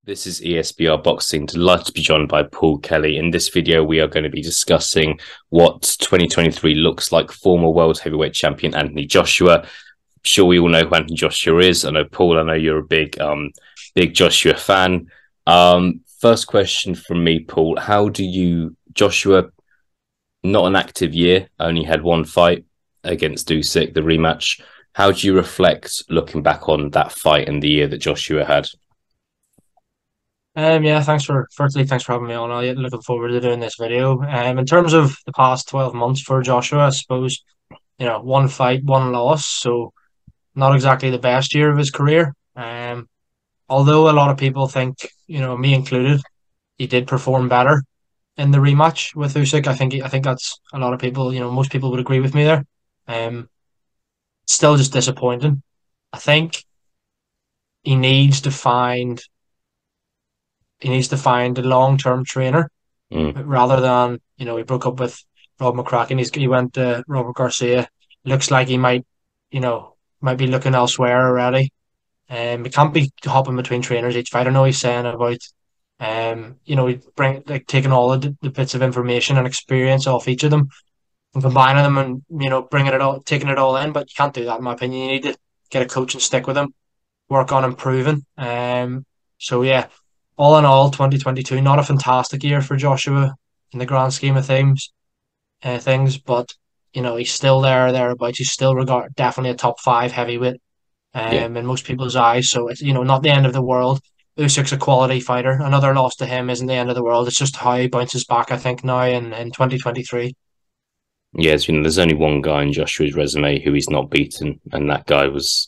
This is ESBR Boxing. Delighted to be joined by Paul Kelly. In this video, we are going to be discussing what 2023 looks like. Former world heavyweight champion Anthony Joshua. I'm sure we all know who Anthony Joshua is. I know, Paul, I know you're a big Joshua fan. First question from me, Paul. Joshua, not an active year, only had one fight against Usyk, the rematch. How do you reflect looking back on that fight and the year that Joshua had? Yeah, thanks for having me on. I'm looking forward to doing this video. In terms of the past 12 months for Joshua, I suppose, one fight, one loss, so not exactly the best year of his career. Although a lot of people think, me included, he did perform better in the rematch with Usyk. I think that's a lot of people, most people would agree with me there. Still just disappointing. I think he needs to find a long-term trainer rather than, he broke up with Rob McCracken. He went to Robert Garcia. Looks like he might be looking elsewhere already. He can't be hopping between trainers each fight. I know he's saying about, he taking all the bits of information and experience off each of them and combining them and, taking it all in. But you can't do that, in my opinion. You need to get a coach and stick with him, work on improving. So yeah, all in all, 2022, not a fantastic year for Joshua in the grand scheme of things, but he's still thereabouts. He's still definitely a top five heavyweight, Yeah. in most people's eyes. So it's not the end of the world. Usyk's a quality fighter. Another loss to him isn't the end of the world. It's just how he bounces back, I think, now in 2023. Yes, there's only one guy in Joshua's resume who he's not beaten, and that guy was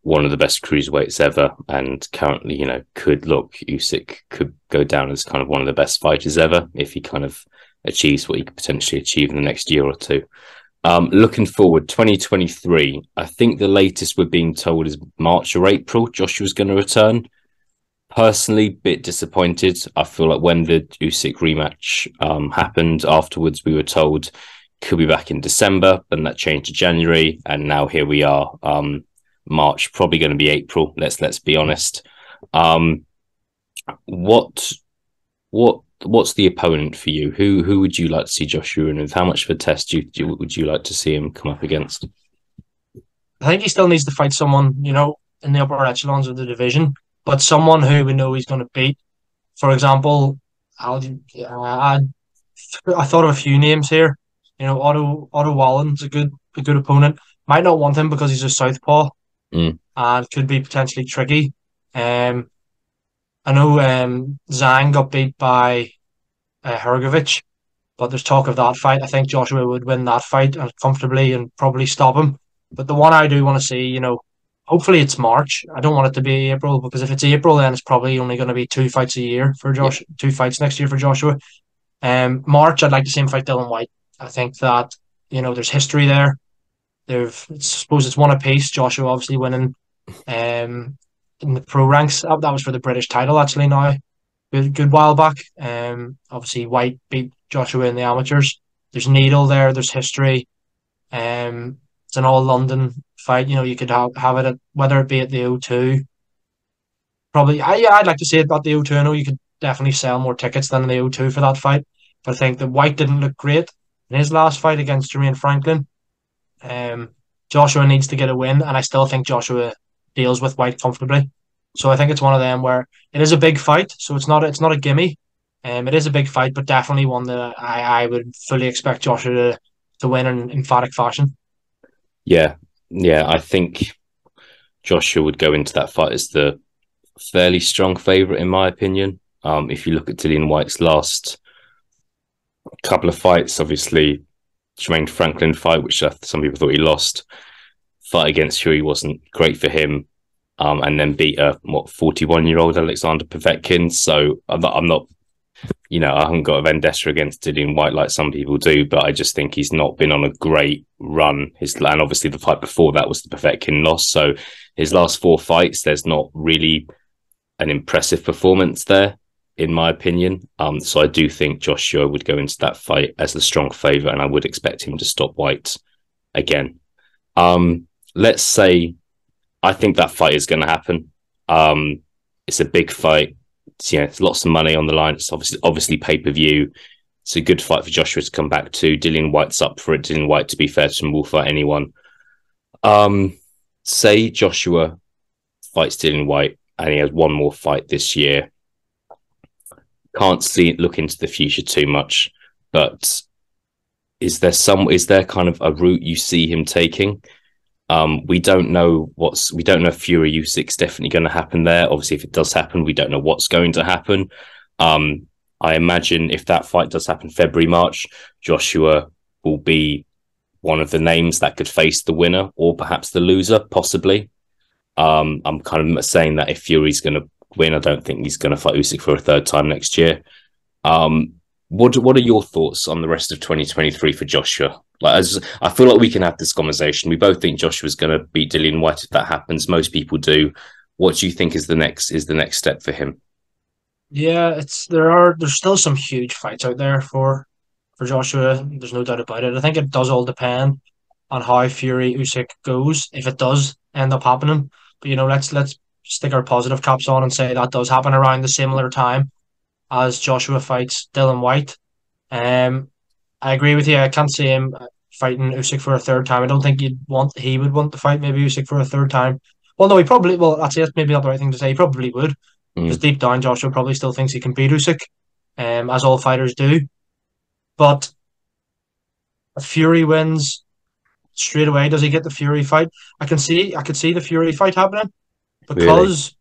one of the best cruiserweights ever, and currently, Usyk could go down as kind of one of the best fighters ever if he kind of achieves what he could potentially achieve in the next year or two. Looking forward, 2023, I think the latest we're being told is March or April, Joshua's going to return. Personally, bit disappointed. I feel like when the Usyk rematch happened afterwards, we were told could be back in December, and that changed to January, and now here we are. March, probably going to be April. Let's be honest. What's the opponent for you? Who would you like to see Joshua in with? How much of a test would you like to see him come up against? I think he still needs to fight someone, in the upper echelons of the division, but someone who we know he's going to beat. For example, I thought of a few names here. Otto Wallin's a good opponent. Might not want him because he's a southpaw Mm. and could be potentially tricky. Um, I know Zhang got beat by Hrgovic, but there's talk of that fight. I think Joshua would win that fight comfortably and probably stop him. But the one I do want to see, hopefully it's March. I don't want it to be April because if it's April, then it's probably only going to be two fights a year for Yeah. Josh. Two fights next year for Joshua. March, I'd like to see him fight Dylan White. I think that there's history there. I suppose it's one apiece. Joshua obviously winning in the pro ranks. That was for the British title actually now. Good while back. Obviously White beat Joshua in the amateurs. There's Needle there. There's history. It's an all London fight. You could have it at whether it be at the O2. Probably, I'd like to see it at the O2. I know you could definitely sell more tickets than the O2 for that fight, but I think that White didn't look great in his last fight against Jermaine Franklin. Um, Joshua needs to get a win, and I still think Joshua deals with White comfortably. So I think it's one of them where it is a big fight, so it's not a gimme. It is a big fight, but definitely one that I would fully expect Joshua to win in emphatic fashion. Yeah, yeah. I think Joshua would go into that fight as the fairly strong favourite, in my opinion. If you look at Dillian White's last couple of fights, obviously Jermaine Franklin fight, which some people thought he lost, fight against Huey wasn't great for him, and then beat a 41-year-old Alexander Povetkin. So I'm not, I haven't got a vendetta against Dillian White like some people do, but I just think he's not been on a great run. And obviously the fight before that was the Povetkin loss. So his last four fights, there's not really an impressive performance there, in my opinion. So I do think Joshua would go into that fight as the strong favourite, and I would expect him to stop White again. Let's say I think that fight is going to happen. It's a big fight. it's lots of money on the line. It's obviously pay-per-view. It's a good fight for Joshua to come back to. Dillian Whyte's up for it. Dillian Whyte, to be fair to him, will fight anyone. Say Joshua fights Dillian Whyte and he has one more fight this year. Can't look into the future too much, but is there kind of a route you see him taking? We don't know if Fury Usyk's definitely going to happen there. Obviously, if it does happen, we don't know what's going to happen. I imagine if that fight does happen February, March, Joshua will be one of the names that could face the winner or perhaps the loser, possibly. I'm kind of saying that if Fury's going to win, I don't think he's going to fight Usyk for a third time next year. What are your thoughts on the rest of 2023 for Joshua? I feel like we can have this conversation. We both think Joshua's going to beat Dillian Whyte if that happens. Most people do. What do you think is the next step for him? Yeah, there's still some huge fights out there for Joshua. There's no doubt about it. I think it does all depend on how Fury Usyk goes, if it does end up happening. But let's stick our positive caps on and say that does happen around the similar time as Joshua fights Dillian Whyte. I agree with you. I can't see him fighting Usyk for a third time. I don't think he would want to fight maybe Usyk for a third time. Well, no, that's maybe not the right thing to say. He probably would. Because deep down, Joshua probably still thinks he can beat Usyk, as all fighters do. But if Fury wins straight away, does he get the Fury fight? I could see the Fury fight happening because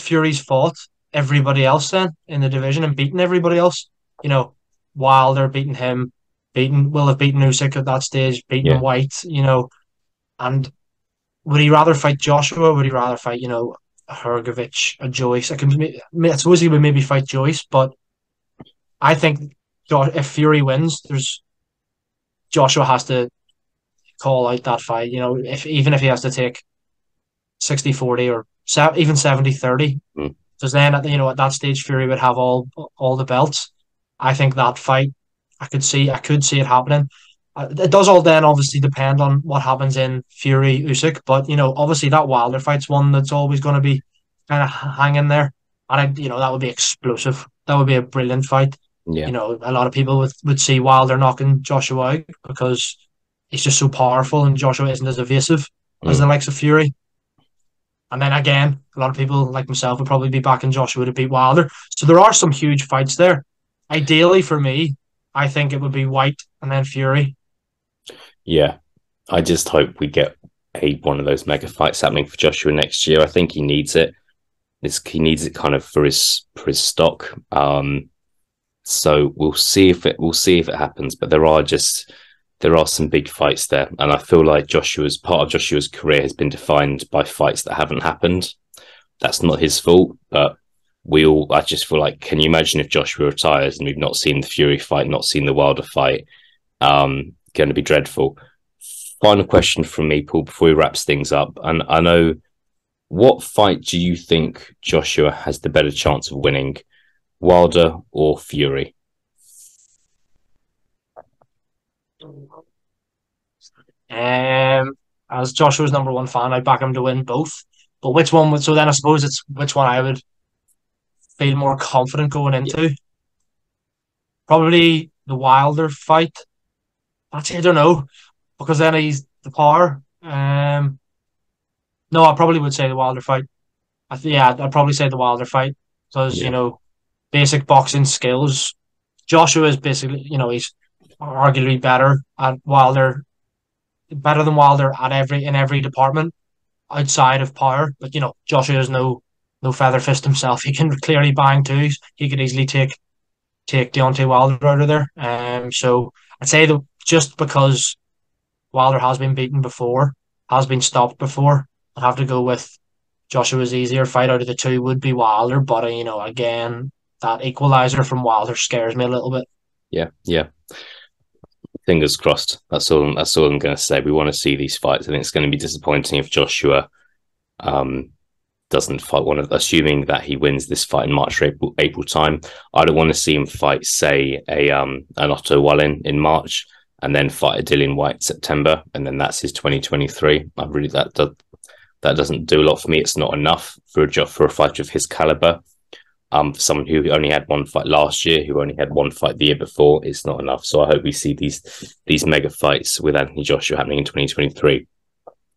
Fury's fought everybody else then in the division and beaten everybody else. Wilder beating him, will have beaten Usyk at that stage, beaten Whyte. And would he rather fight Joshua? Would he rather fight Hrgovic, a Joyce? I suppose he would maybe fight Joyce, but I think if Fury wins, Joshua has to call out that fight. Even if he has to take 60-40 or even 70-30, because then at that stage Fury would have all the belts. I think that fight, I could see it happening. It does all then obviously depend on what happens in Fury Usyk, but obviously that Wilder fight's one that's always going to be kind of hanging there, and that would be explosive. That would be a brilliant fight. Yeah. A lot of people would see Wilder knocking Joshua out because he's just so powerful, and Joshua isn't as evasive as the likes of Fury. And then again, a lot of people like myself would probably be backing Joshua to beat Wilder. So there are some huge fights there. Ideally for me, I think it would be Whyte and then Fury. Yeah, I just hope we get one of those mega fights happening for Joshua next year. I think he needs it. He needs it kind of for his stock. So we'll see if it happens. But there are some big fights there, and I feel like part of Joshua's career has been defined by fights that haven't happened. That's not his fault, but I just feel like, can you imagine if Joshua retires and we've not seen the Fury fight, not seen the Wilder fight? Going to be dreadful. Final question from me, Paul, before we wrap things up. And I know, what fight do you think Joshua has the better chance of winning, Wilder or Fury? As Joshua's number one fan, I back him to win both. But which one? So then I suppose it's which one I would feel more confident going into. Probably the Wilder fight. Actually, I don't know, because then he's the power. No, I probably would say the Wilder fight. I'd probably say the Wilder fight because basic boxing skills. Joshua is basically, he's arguably better than Wilder in every department outside of power. But Joshua is no feather fist himself. He can clearly bang too. He could easily take Deontay Wilder out of there. So I'd say that just because Wilder has been beaten before, has been stopped before, I'd have to go with Joshua's easier fight out of the two would be Wilder. But again, that equalizer from Wilder scares me a little bit. Yeah. Fingers crossed. That's all I'm going to say. We want to see these fights. I think it's going to be disappointing if Joshua doesn't fight assuming that he wins this fight in March or April time. I don't want to see him fight, say, an Otto Wallin in March and then fight a Dillian Whyte September, and then that's his 2023. That that doesn't do a lot for me. It's not enough for a fighter of his caliber. For someone who only had one fight last year, who only had one fight the year before, it's not enough. So I hope we see these mega fights with Anthony Joshua happening in 2023.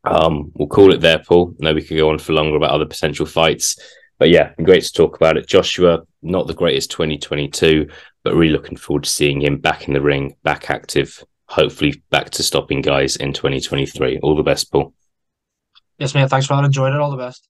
We'll call it there, Paul. I know we could go on for longer about other potential fights, but yeah, great to talk about it. Joshua, not the greatest 2022, but really looking forward to seeing him back in the ring, back active, hopefully back to stopping guys in 2023. All the best, Paul. Yes, mate. Thanks for that. Enjoyed it. All the best.